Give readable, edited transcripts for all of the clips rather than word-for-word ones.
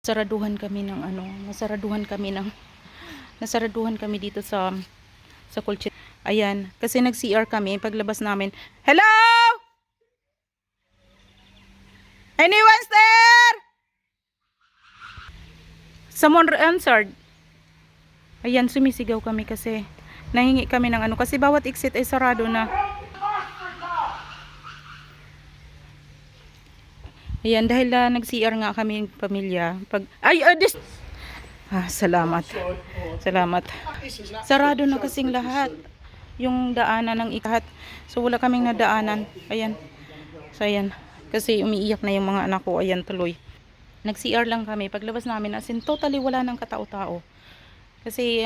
Nasaraduhan kami dito sa Colchester. Ayan, kasi nag-CR kami paglabas namin. Hello! Anyone's there? Someone answered. Ayan, sumisigaw kami kasi nahingi kami ng kasi bawat exit ay sarado na. Ayan, dahil nag-CR nga kami pamilya. Salamat. Salamat. Sarado na kasing lahat. Yung daanan ng ikahat. So wala kaming nadaanan. Ayan. So ayan. Kasi umiiyak na yung mga anak ko. Ayan, tuloy. Nag-CR lang kami. Paglabas namin, as in totally wala ng katao-tao. Kasi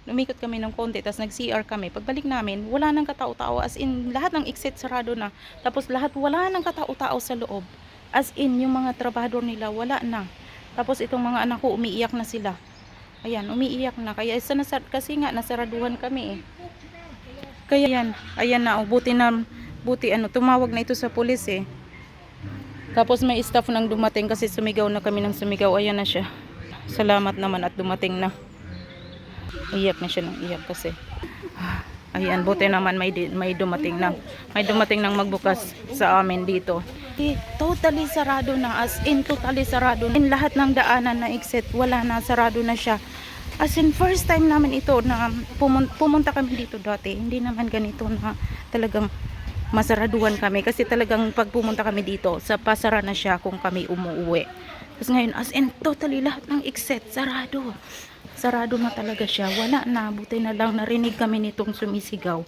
umikot kami ng konti, tapos nag-CR kami. Pagbalik namin, wala ng katao-tao. As in, lahat ng exit sarado na. Tapos lahat wala ng katao-tao sa loob. As in, yung mga trabahador nila, wala na. Tapos itong mga anak ko, umiiyak na sila. Ayan, umiiyak na. Kaya kasi nga, nasaraduhan kami eh. Kaya yan, ayan na. Buti tumawag na ito sa pulis eh. Tapos may staff nang dumating kasi sumigaw na kami ng sumigaw. Ayan na siya. Salamat naman at dumating na. Iyak na siya ng iyak kasi. Ayan, buti naman may dumating na. May dumating nang magbukas sa amin dito. Totally sarado na, as in totally sarado. In lahat ng daanan na exit, wala na, sarado na siya. As in first time namin ito na pumunta kami dito dati. Hindi naman ganito na talagang masaraduhan kami. Kasi talagang pag pumunta kami dito, pasara na siya kung kami umuwi. Tapos ngayon, as in totally lahat ng exit, sarado. Sarado na talaga siya. Wala na. Buti na lang narinig kami nitong sumisigaw.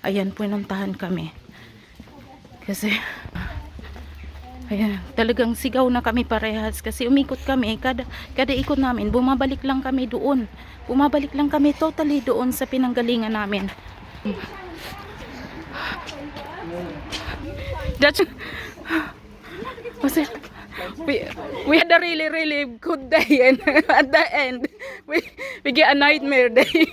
Ayan, pinuntahan kami. Kasi, ayan, talagang sigaw na kami parehas. Kasi umikot kami. Kada ikot namin, bumabalik lang kami doon. Bumabalik lang kami totally doon sa pinanggalingan namin. That's... We had a really good day, and at the end we get a nightmare day.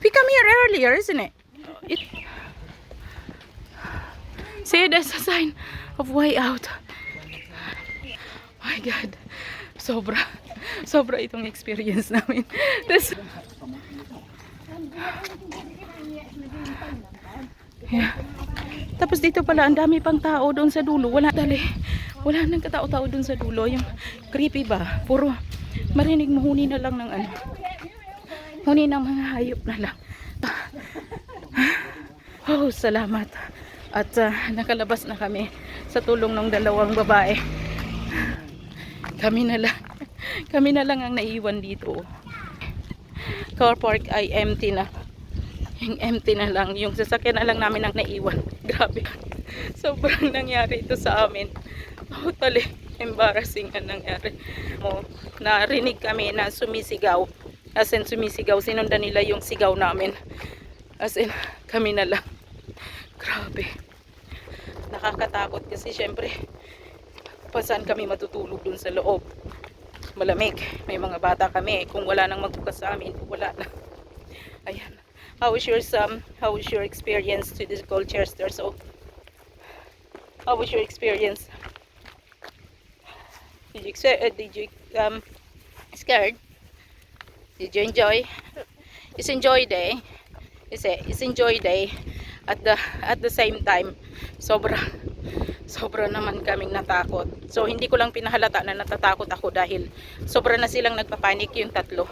We come here earlier, isn't it? See, there's a sign of way out. My God, sobra itong experience namin. Yeah. Tapos dito pala, ang dami pang tao doon sa dulo. Wala nang katao-tao doon sa dulo. Yung creepy ba? Puro marinig mo, huni na lang ng huni ng mga hayop na lang. Oh, salamat. At nakalabas na kami sa tulong ng dalawang babae. Kami na lang ang naiwan dito. Car park ay empty na. Yung empty na lang. Yung sasakyan na lang namin ang naiwan. Grabe. Sobrang nangyari ito sa amin. Totally embarrassing ang nangyari. Narinig kami na sumisigaw. As in sumisigaw. Sinundan nila yung sigaw namin. As in kami na lang. Grabe. Nakakatakot kasi syempre saan kami matutulog dun sa loob. Malamig. May mga bata kami. Kung wala nang magbukas sa amin, wala na. Ayan. How was your experience to this Colchester? So, how was your experience? Did you scared? Did you enjoy? It's enjoy day. It's enjoy day. At the same time, sobra naman kaming natakot. So hindi ko lang pinahalata na natatakot ako dahil sobra na silang nagpapanik yung tatlo.